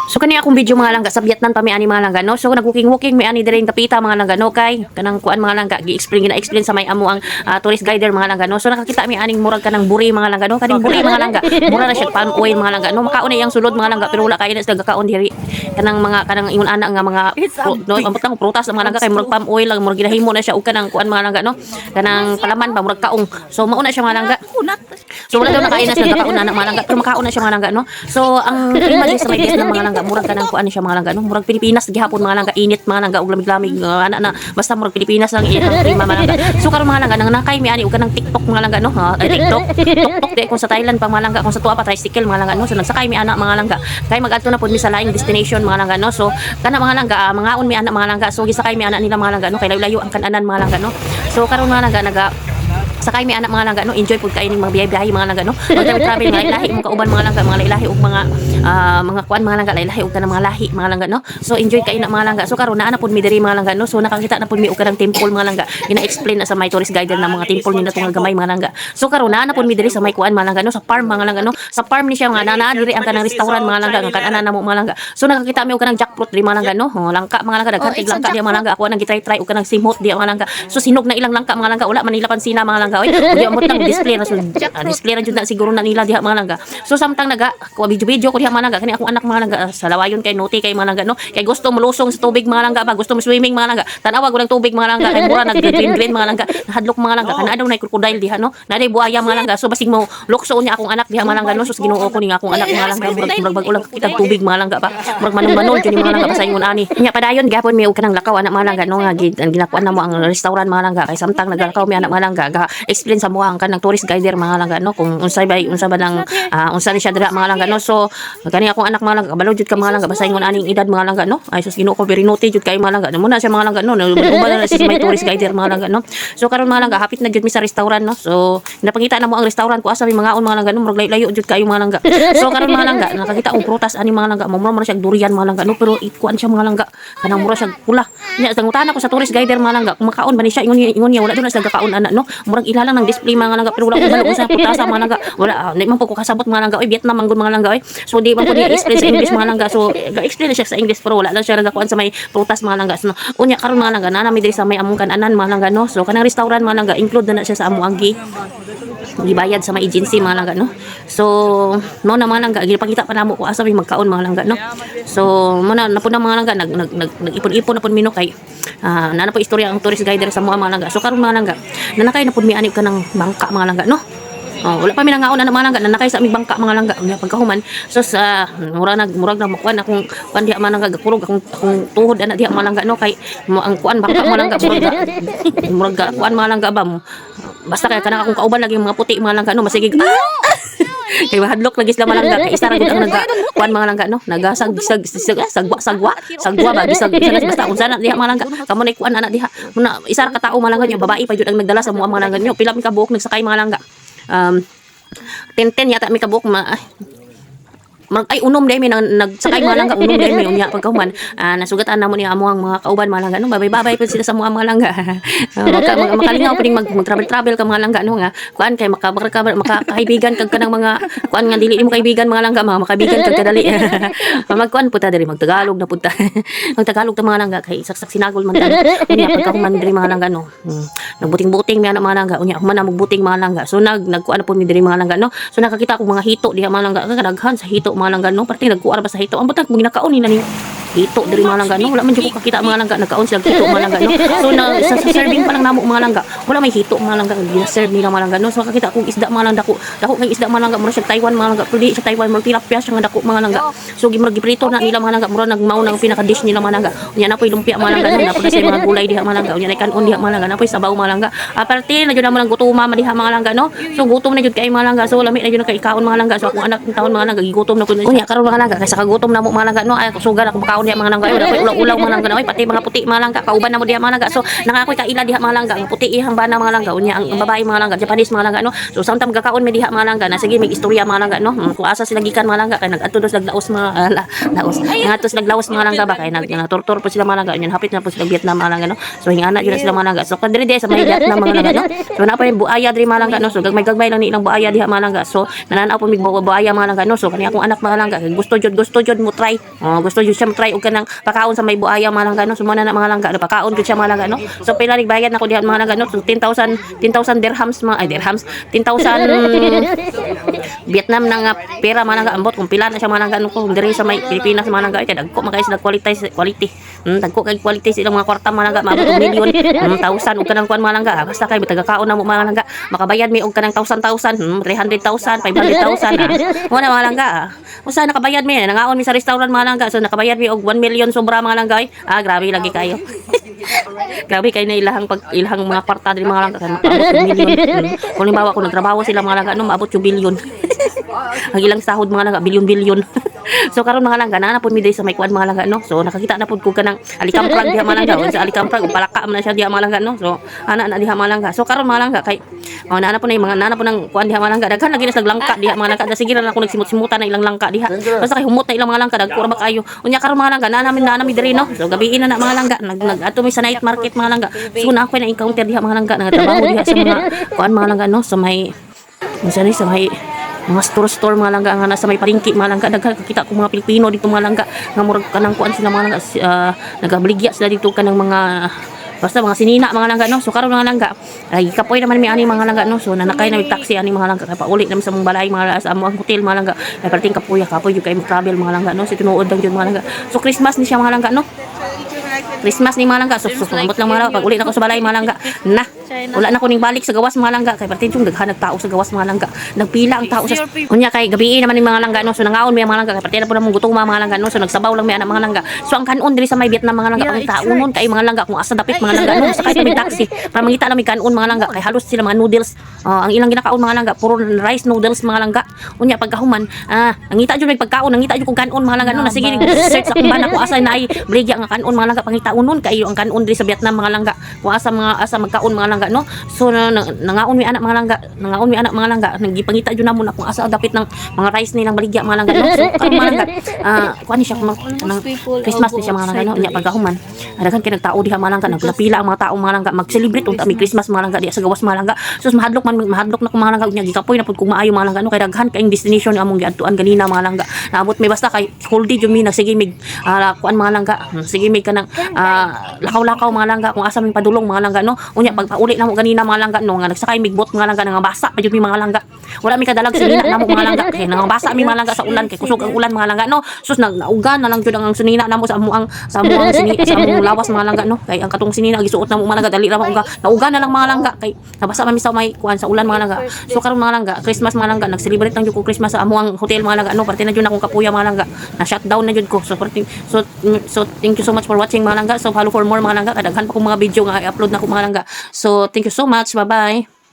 So kani akong video mga langga sa Vietnam pa mi ani mga langga no. So nagwuking-wuking mi ani diri kapita mga langga no kay kanang kuan mga langga gina-explain sa may amo ang tourist guider mga langga no. So nakakita mi aning murag kanang buri mga langga no. Kaning buri mga langga. Mura na siya palm oil mga langga no. Makaon na yang sulod mga langga pero wala kay na sila gakaon diri. Kanang ingon ana nga mga no ambot lang prutas mga langga kay murag palm oil lang murag ginahimo na siya og kanang kuan mga langga no. Kanang palaman ba murag kaong. So mauna siya mga langga. So wala daw nakain na sila gakaon na mga langga pero makaon na siya mga langga no. So ang image sa may Vietnam mga langga murag kanang kuan siya mga langga no murag Pilipinas gihapon mga langga init mga langga ug lamig-lamig ana na basta murag Pilipinas lang ang klima mga langga so karon mga langga nang nakay mi ani ug kanang TikTok mga langga no TikTok di kung sa Thailand pa mga langga kung sa tuwa pa tricycle mga langga no so nagsakay mi ana mga langga kay mag-adto na pud mi sa laing destination mga langga no so kana mga langga mangaon mi ana mga langga so gisakay mi ana nila mga langga no kay layo ang kananan mga langga no so karon mga langga naga sakay mi anak mga langga no enjoy pud kay ning mga biyahe mga langga no travel mga lahi mga kauban mga langga mga lahi ug mga kuan mga langga lahi ug kanang mga lahi mga langga no so enjoy kay na mga langga so karon naa na pud mi diri mga langga no so nakakita na pud mi og kanang temple mga langga gina-explain na sa may tourist guide na mga temple ni natong gamay mga langga so karon naa na pud mi diri sa may kuan mga langga no sa farm mga langga no sa farm ni siya mga naa diri ang kanang restaurant mga langga ang kanana namo mga langga so nakakita mi og kanang jackfruit diri mga langga no langka mga langga daghan langka di mga langga ako nang gitry og kanang simot di mga langga so sinog na ilang langka mga langga wala man nila pansina mga langga oy di amot nang display na display ra jud na siguro na nila diha mga langga so samtang naga ko video ko diha mga langga kani akong anak mga langga sa lawayon kay nuti kay mga langga no kay gusto mulusong sa tubig mga langga ba gusto mo swimming mga langga tan-awa gulang tubig mga langga kay mura nag green mga langga hadlok mga langga kana daw nay crocodile diha no naday buaya mga langga so basig mo lukso niya akong anak diha mga langga no so Ginoo ko ni akong anak mga langga murag bag-ulang kita tubig mga langga ba murag manong-manon jud mga langga pasayon ani nya padayon gapon mi og kanang lakaw anak mga langga no nga ginakuan na mo ang restaurant mga langga kay samtang naglakaw mi anak mga langga ga explain sa mo ang kanang tourist guider mga langga no kung unsa ba lang unsa ni siya dira mga langga no so kani akong anak mga langga kabalo jud ka mga langga basta ingon aning edad mga langga no ay sus Ginoo ko very naughty jud kay mga langga muna siya mga langga no uban na siya may tourist guider mga langga no so karon mga langga hapit na jud mi sa restaurant no so napangita na mo ang restaurant ko asa mi mga mga langga no murag layo jud kayo mga langga so karon mga langga nakakita og prutas ani mga langga mo siya durian mga langga no pero ikuan siya mga langga kanang mura siya pula nya tangutan ako sa tourist guider mga langga kung makaon ba ni siya ingon niya wala do na sila gakaon ana no murag ilalang ng display mga langga pero wala ko balo sa putasa mga langga wala di man po ko kasabot mga langga oy Vietnam ang mga langga oy so di man ko explain sa English mga langga so ga-explain na siya sa English pero wala lang siya nagakuan sa may prutas mga langga so unya karon mga langga na mi diri sa may among kananan mga langga no so kanang restaurant mga langga include na siya sa amo ang gibayad sa may agency mga langga no so no na mga langga gipakita pa namo ko asa may magkaon mga langga no so muna na pud mga langga nag-ipon-ipon na pud mino kay na po istorya ang tourist guider sa mga langga so karon mga langga nanakay na pud mi ani kanang bangka mga langga no wala pa mi nangaon na mga langga nanakay sa aming bangka mga langga unya pagkahuman so sa murag na makuan akong kuan diha mga langga gapurog akong tuhod ana diha mga langga no kay ang kuan bangka mga langga murag kuan mga langga ba basta kay kanang akong kauban lagi mga puti mga langga no masigig kay mahadlok lagi sila malangga kay isa ra gud ang kuan mga langga no sagwa ba bisag basta unsa na diha mga langga kamo nay kuan ana diha muna isa ra ka tawo mga langga nya babae pa jud ang nagdala sa mga langga nyo pila mi ka buok nagsakay mga langga 10 yata mi ka buok ay unom dai mi nagsakay mga langga unom dai mi unya pagkahuman nasugatan namo ni amo ang mga kauban mga langga no babay pud sila sa mga langga makalingaw pud mag-travel ka mga langga no nga kuan kay makakaibigan kag kanang mga kuan nga dili mo kaibigan mga langga mga makaibigan kag kadali magkuan pud ta diri magtagalog na pud ta magtagalog ta mga langga kay saksak sinagol man ta unya pagkahuman diri mga langga no nagbuting-buting mi ana mga langga unya human na magbuting mga langga so nagkuan pud mi diri mga langga no so nakakita ko mga hito diha mga langga kadaghan sa hito mga langga no parte nagkuar ba sa hito ang butang mga nakaon ni nani hito diri mga langga no wala man jud ko kakita mga langga nagkaon sila hito mga langga no so sa serving pa lang namo mga langga wala may hito mga langga gina-serve nila mga langga no so kakita kong isda mga langga dako kay isda mga langga mura siya Taiwan mga langga pero di sa Taiwan mura tilapia siya nga dako mga langga so gimurag giprito na nila mga langga mura nagmao nang pinaka dish nila mga langga unya na poy lumpia mga langga no napod sa mga gulay diha mga langga unya na kanon diha mga langga na poy sabaw mga langga aparte na jud na mga gutuma diha mga langga no so gutom na jud kay mga langga so lami na jud kay ikaon mga langga so akong anak ng taon mga langga gigutom na pud unya karon mga langga kay sa kagutom na mo mga langga no ay sugan ako makaon nagkaon diha mga langga wala koy ulaw-ulaw mga langga oy pati mga puti mga langga kauban na mo diha mga langga so nangakoy kaila diha mga langga ang puti ihang bana mga langga unya ang babae mga langga Japanese mga langga no so samtang gakaon mi diha mga langga na sige mig istorya mga langga no kung asa sila gikan mga langga kay nag-adto dos naglaos mga laos ngatos naglaos mga langga ba kay nagtortor po sila mga langga unya hapit na po sila Vietnam mga langga no so hingana gyud sila mga langga so kadiri sa may Vietnam mga langga no so na pa yung buaya diri mga langga no so gagmay lang ni ilang buaya diha mga langga so nananaw po mig buaya mga langga no so kani akong anak mga langga gusto jud mo try gusto jud siya mo try og kanang pakaon sa may buaya mga langga no so mo na mga langga pakaon jud siya mga langga no so pila ning bayad nako diha mga langga no so 10,000 dirhams mga dirhams 10,000 Vietnam na nga pera mga langga ambot kung pila na siya mga langga no kung diri sa may Pilipinas mga langga kay dagko makay sila quality dagko kay quality sila mga kwarta mga langga maabot og milyon 1,000 og kanang kuan mga langga basta kay tagakaon na mo mga langga makabayad mi og kanang 1,000 300,000 500,000 mo na mga langga usa nakabayad mi nangaon mi sa restaurant mga langga so nakabayad mi og 1 million sobra mga langga grabe lagi kayo grabe kay na ilahang mga kwarta diri mga langga kay maabot og milyon kung limbawa ko nagtrabaho sila mga langga no maabot yung bilyon ang ilang sahod mga langga bilyon so karon mga langga na pud mi sa may kuan mga langga no so nakakita na pud ko kanang alikamprag diha mga langga sa alikamprag palaka man na siya diha mga langga no so ana na diha mga langga so karon mga langga kay na po na mga nana po nang kuan diha mga langga daghan lagi na naglangka diha mga langga sige na ako nagsimut-simutan na ilang langka diha basta kay humot na ilang mga langka dagko ra ba kayo unya karon mga langga na namin diri no so gabiin na mga langga ato mi sa night market mga langga so na ako na encounter diha mga langga nagatrabaho diha sa mga kuan mga langga no sa may sa may mga store mga langga nga nasa may palengke mga langga daghan kita ko mga Pilipino dito mga langga nga murag kanang kuan sila mga langga nagabaligya sila dito kanang mga basta mga sinina mga langga no so karon mga langga ay kapoy naman mi ani mga langga no so nanakay na taxi ani mga langga kay pauli naman sa mong balay mga sa among hotel mga langga ay perting kapoy jud kay mo travel mga langga no so tinuod lang jud mga langga so Christmas ni siya mga langga no Christmas ni mga langga so ambot lang mga langga pag uli na ko sa balay mga langga na wala na ko ning balik sa gawas mga langga kay perting yung daghan nagtao sa gawas mga langga nagpila ang tao sa unya kay gabi naman ni mga langga no so nangaon mi mga langga kay perting na po namong gutom mga langga no so nagsabaw lang mi ana mga langga so ang kanon diri sa may Vietnam mga langga pang taonon kay mga langga kung asa dapit mga langga no sakay sa may taxi para mangita lang mi kanon mga langga kay halos sila mga noodles ang ilang ginakaon mga langga puro rice noodles mga langga unya pagkahuman nangita jud may pagkaon nangita jud kung kanon mga langga no sige search sa kung bana ko asa na ay bligya nga kanon mga langga pangitaonon kay ang kanon diri sa Vietnam mga langga kung asa magkaon mga langga no so nangaon mi anak mga langga nagipangita jud namon akong asa dapit ng mga rice nilang baligya mga langga no so karon mga langga kuan ni siya kanang Christmas ni siya mga langga no nya pagkahuman daghan kay nagtao diha mga langga nagpila ang mga tao mga langga mag-celebrate unta mi Christmas mga langga diha sa gawas mga langga so mahadlok na ko mga langga nya gikapoy na pud kung maayo mga langga no kay daghan kay destination among giadtuan ganina mga langga naabot mi basta kay holiday jud mi nagsige mig kuan mga langga sige mig kanang lakaw-lakaw mga langga kung asa mi padulong mga langga no unya pagpauli na mo ganina mga langga no nga nagsakay migbot mga langga nga basa pa jud mi mga langga wala mi kadalag sinina namo mga langga kay nga basa mi mga langga sa ulan kay kusog ang ulan mga langga no sus naugan na lang jud ang sinina namo sa among lawas mga langga no kay ang katong sinina gisuot namo mga langga dali ra mo naugan na lang mga langga kay nabasa man mi sa may kuan sa ulan mga langga so karon mga langga Christmas mga langga nag-celebrate lang jud ko Christmas sa among hotel mga langga no parte na jud akong kapuya mga langga na shutdown na jud ko so thank you so much for watching mga langga so follow for more mga langga kadaghan pa ko mga video nga i-upload na ko mga langga so thank you so much bye bye